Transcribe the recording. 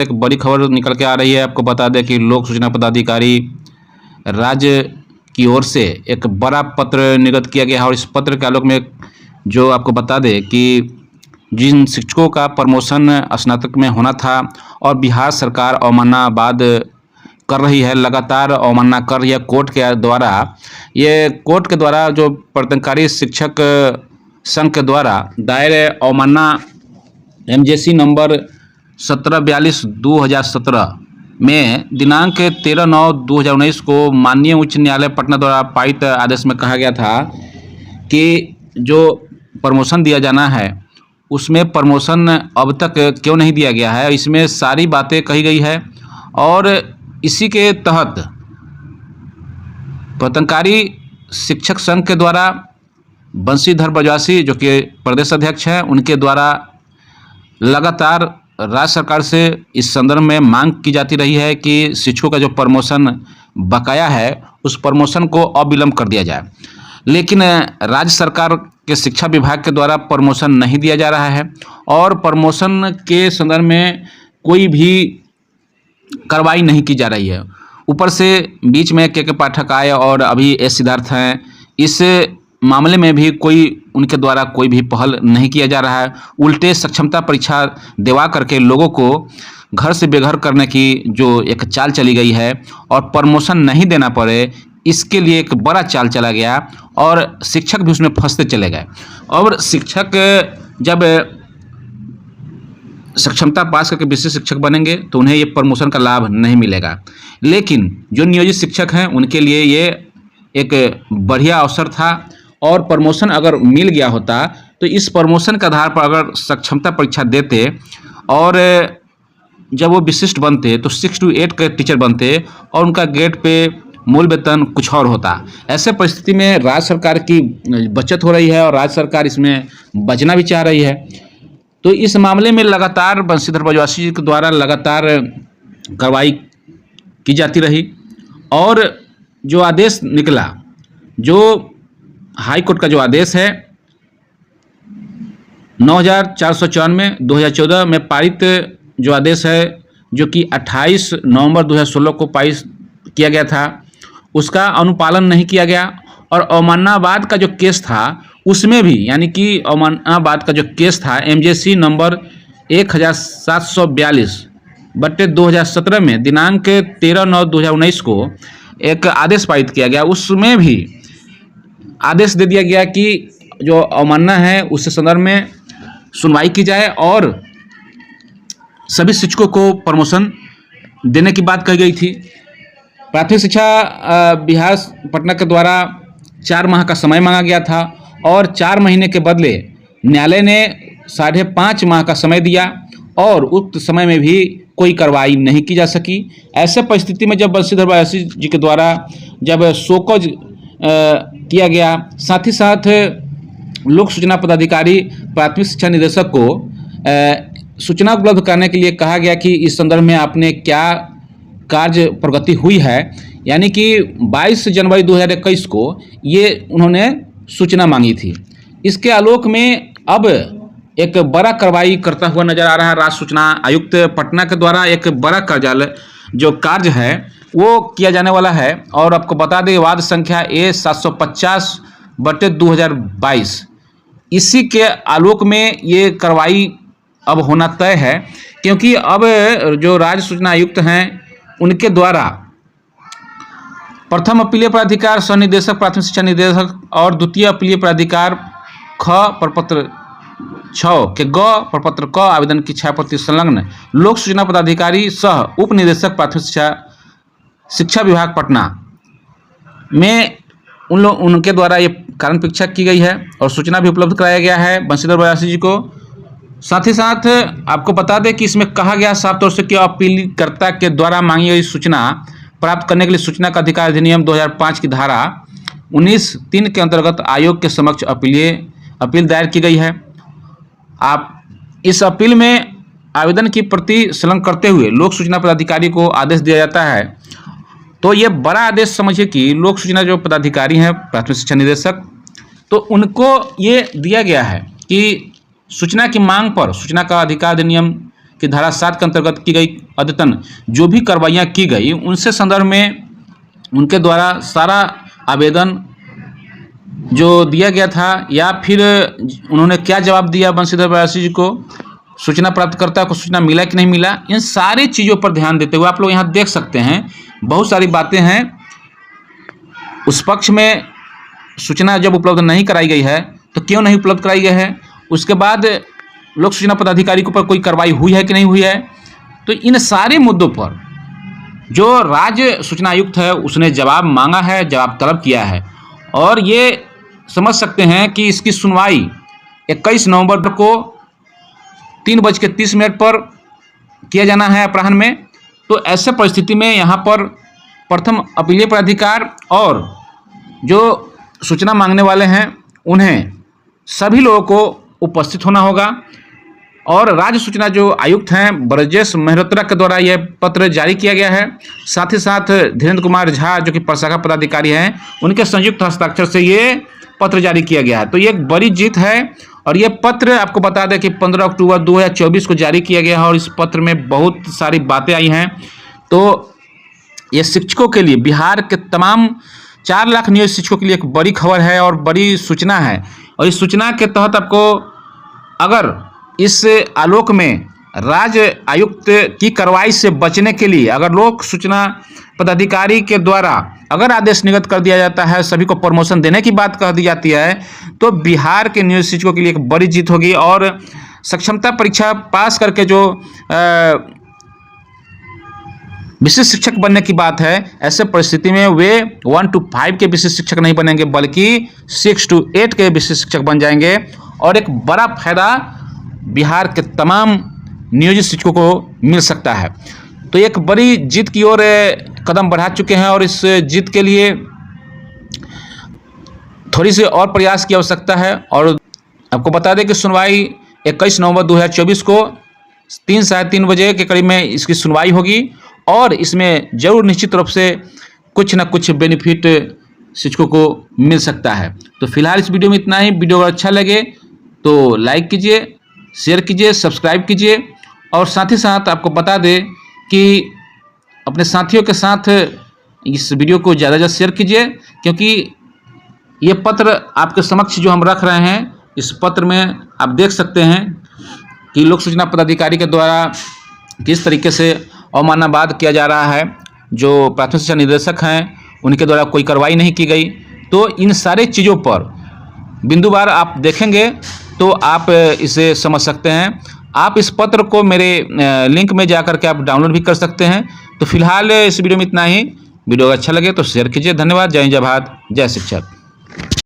एक बड़ी खबर निकल के आ रही है। आपको बता दें कि लोक सूचना पदाधिकारी राज्य की ओर से एक बड़ा पत्र निर्गत किया गया है और इस पत्र के आलोक में जो आपको बता दें कि जिन शिक्षकों का प्रमोशन स्नातक में होना था और बिहार सरकार अवमानना बाद कर रही है, लगातार अवमानना कर रही है कोर्ट के द्वारा। ये कोर्ट के द्वारा जो प्रदर्शनकारी शिक्षक संघ के द्वारा दायर अवमानना एमजेसी नंबर 1742/2017 में दिनांक 13/9/2019 को माननीय उच्च न्यायालय पटना द्वारा पारित आदेश में कहा गया था कि जो प्रमोशन दिया जाना है उसमें प्रमोशन अब तक क्यों नहीं दिया गया है, इसमें सारी बातें कही गई है। और इसी के तहत प्रदर्शनकारी शिक्षक संघ के द्वारा बंशीधर ब्रजवासी जो कि प्रदेश अध्यक्ष हैं, उनके द्वारा लगातार राज्य सरकार से इस संदर्भ में मांग की जाती रही है कि शिक्षकों का जो प्रमोशन बकाया है उस प्रमोशन को अविलंब कर दिया जाए। लेकिन राज्य सरकार के शिक्षा विभाग के द्वारा प्रमोशन नहीं दिया जा रहा है और प्रमोशन के संदर्भ में कोई भी कार्रवाई नहीं की जा रही है। ऊपर से बीच में के पाठक आए और अभी एस सिद्धार्थ हैं, इस मामले में भी कोई उनके द्वारा कोई भी पहल नहीं किया जा रहा है। उल्टे सक्षमता परीक्षा दिवा करके लोगों को घर से बेघर करने की जो एक चाल चली गई है और प्रमोशन नहीं देना पड़े, इसके लिए एक बड़ा चाल चला गया और शिक्षक भी उसमें फंसते चले गए। और शिक्षक जब सक्षमता पास करके विशिष्ट शिक्षक बनेंगे तो उन्हें ये प्रमोशन का लाभ नहीं मिलेगा। लेकिन जो नियोजित शिक्षक हैं उनके लिए ये एक बढ़िया अवसर था और प्रमोशन अगर मिल गया होता तो इस प्रमोशन के आधार पर अगर सक्षमता परीक्षा देते और जब वो विशिष्ट बनते तो 6 to 8 के टीचर बनते और उनका ग्रेड पे मूल वेतन कुछ और होता। ऐसे परिस्थिति में राज्य सरकार की बचत हो रही है और राज्य सरकार इसमें बचना भी चाह रही है। तो इस मामले में लगातार बंशीधर ब्रजवासी जी के द्वारा लगातार कार्रवाई की जाती रही और जो आदेश निकला, जो हाई कोर्ट का जो आदेश है 9494/2014 में पारित जो आदेश है, जो कि 28 नवंबर 2016 को पारित किया गया था, उसका अनुपालन नहीं किया गया। और अवमाननाबाद का जो केस था उसमें भी, यानी कि अवमाननाबाद का जो केस था एमजेसी नंबर 1742/2017 में दिनांक 13/9/2019 को एक आदेश पारित किया गया। उसमें भी आदेश दे दिया गया कि जो अवमानना है उससे संदर्भ में सुनवाई की जाए और सभी शिक्षकों को प्रमोशन देने की बात कही गई थी। प्राथमिक शिक्षा बिहार पटना के द्वारा 4 माह का समय मांगा गया था और 4 महीने के बदले न्यायालय ने 5.5 माह का समय दिया और उक्त समय में भी कोई कार्रवाई नहीं की जा सकी। ऐसे परिस्थिति में जब बंशीधर ब्रजवासी जी के द्वारा जब शोकज किया गया, साथ ही साथ लोक सूचना पदाधिकारी प्राथमिक शिक्षा निदेशक को सूचना उपलब्ध कराने के लिए कहा गया कि इस संदर्भ में आपने क्या कार्य प्रगति हुई है, यानी कि 22 जनवरी 2021 को ये उन्होंने सूचना मांगी थी। इसके आलोक में अब एक बड़ा कार्रवाई करता हुआ नजर आ रहा है राज्य सूचना आयुक्त पटना के द्वारा। एक बड़ा कार्य है वो किया जाने वाला है और आपको बता दें वाद संख्या A750/2022, इसी के आलोक में ये कार्रवाई अब होना तय है, क्योंकि अब जो राज्य सूचना आयुक्त हैं उनके द्वारा प्रथम अपीलीय प्राधिकार सह निदेशक प्राथमिक शिक्षा निदेशक और द्वितीय अपीलीय प्राधिकार ख प्रपत्र 6 के ग प्रपत्र क आवेदन की छायाप्रति संलग्न लोक सूचना पदाधिकारी सह उप निदेशक प्राथमिक शिक्षा विभाग पटना में उनके द्वारा ये कारण परीक्षा की गई है और सूचना भी उपलब्ध कराया गया है बंशीधर ब्रजवासी जी को। साथ ही साथ आपको बता दें कि इसमें कहा गया साफ तौर से कि अपीलकर्ता के द्वारा मांगी गई सूचना प्राप्त करने के लिए सूचना का अधिकार अधिनियम 2005 की धारा 19(3) के अंतर्गत आयोग के समक्ष अपील दायर की गई है। आप इस अपील में आवेदन की प्रति संलग्न करते हुए लोक सूचना पदाधिकारी को आदेश दिया जाता है। तो ये बड़ा आदेश समझिए कि लोक सूचना जो पदाधिकारी हैं प्राथमिक शिक्षा निदेशक, तो उनको ये दिया गया है कि सूचना की मांग पर सूचना का अधिकार अधिनियम की धारा 7 के अंतर्गत की गई अद्यतन जो भी कार्रवाइयाँ की गई उनसे संदर्भ में उनके द्वारा सारा आवेदन जो दिया गया था या फिर उन्होंने क्या जवाब दिया बंशीधर बयासी जी को, सूचना प्राप्तकर्ता को सूचना मिला कि नहीं मिला, इन सारी चीज़ों पर ध्यान देते हुए आप लोग यहाँ देख सकते हैं बहुत सारी बातें हैं। उस पक्ष में सूचना जब उपलब्ध नहीं कराई गई है तो क्यों नहीं उपलब्ध कराई गई है, उसके बाद लोक सूचना पदाधिकारी के ऊपर कोई कार्रवाई हुई है कि नहीं हुई है। तो इन सारे मुद्दों पर जो राज्य सूचना आयुक्त है उसने जवाब मांगा है, जवाब तलब किया है और ये समझ सकते हैं कि इसकी सुनवाई 21 नवंबर को 3:30 पर किया जाना है अपराह्न में। तो ऐसे परिस्थिति में यहाँ पर प्रथम अपीलीय प्राधिकार और जो सूचना मांगने वाले हैं उन्हें सभी लोगों को उपस्थित होना होगा और राज्य सूचना जो आयुक्त हैं ब्रजेश मेहरोत्रा के द्वारा यह पत्र जारी किया गया है। साथ ही साथ धीरेन्द्र कुमार झा जो कि प्रशाखा पदाधिकारी हैं उनके संयुक्त हस्ताक्षर से ये पत्र जारी किया गया है। तो ये एक बड़ी जीत है और ये पत्र आपको बता दें कि 15 अक्टूबर 2024 को जारी किया गया है और इस पत्र में बहुत सारी बातें आई हैं। तो ये शिक्षकों के लिए, बिहार के तमाम 4 लाख नियोजित शिक्षकों के लिए एक बड़ी खबर है और बड़ी सूचना है। और इस सूचना के तहत आपको अगर इस आलोक में राज्य आयुक्त की कार्रवाई से बचने के लिए अगर लोक सूचना पदाधिकारी के द्वारा अगर आदेश निर्गत कर दिया जाता है, सभी को प्रमोशन देने की बात कह दी जाती है, तो बिहार के नियोजित शिक्षकों के लिए एक बड़ी जीत होगी। और सक्षमता परीक्षा पास करके जो विशिष्ट शिक्षक बनने की बात है, ऐसे परिस्थिति में वे 1 to 5 के विशिष्ट शिक्षक नहीं बनेंगे बल्कि 6 to 8 के विशिष्ट शिक्षक बन जाएंगे और एक बड़ा फायदा बिहार के तमाम नियोजित शिक्षकों को मिल सकता है। तो एक बड़ी जीत की ओर कदम बढ़ा चुके हैं और इस जीत के लिए थोड़ी सी और प्रयास की आवश्यकता है। और आपको बता दें कि सुनवाई 21 नवंबर 2024 को 3-3:30 बजे के करीब में इसकी सुनवाई होगी और इसमें जरूर निश्चित रूप से कुछ ना कुछ बेनिफिट शिक्षकों को मिल सकता है। तो फिलहाल इस वीडियो में इतना ही। वीडियो अगर अच्छा लगे तो लाइक कीजिए, शेयर कीजिए, सब्सक्राइब कीजिए और साथ ही साथ आपको बता दें कि अपने साथियों के साथ इस वीडियो को ज़्यादा से ज़्यादा शेयर कीजिए, क्योंकि ये पत्र आपके समक्ष जो हम रख रहे हैं, इस पत्र में आप देख सकते हैं कि लोक सूचना पदाधिकारी के द्वारा किस तरीके से अवमाननाबाद किया जा रहा है। जो प्राथमिक शिक्षा निदेशक हैं उनके द्वारा कोई कार्रवाई नहीं की गई। तो इन सारे चीज़ों पर बिंदुवार आप देखेंगे तो आप इसे समझ सकते हैं। आप इस पत्र को मेरे लिंक में जाकर के आप डाउनलोड भी कर सकते हैं। तो फिलहाल इस वीडियो में इतना ही। वीडियो अच्छा लगे तो शेयर कीजिए। धन्यवाद। जय हिंद, जय भारत, जय शिक्षक।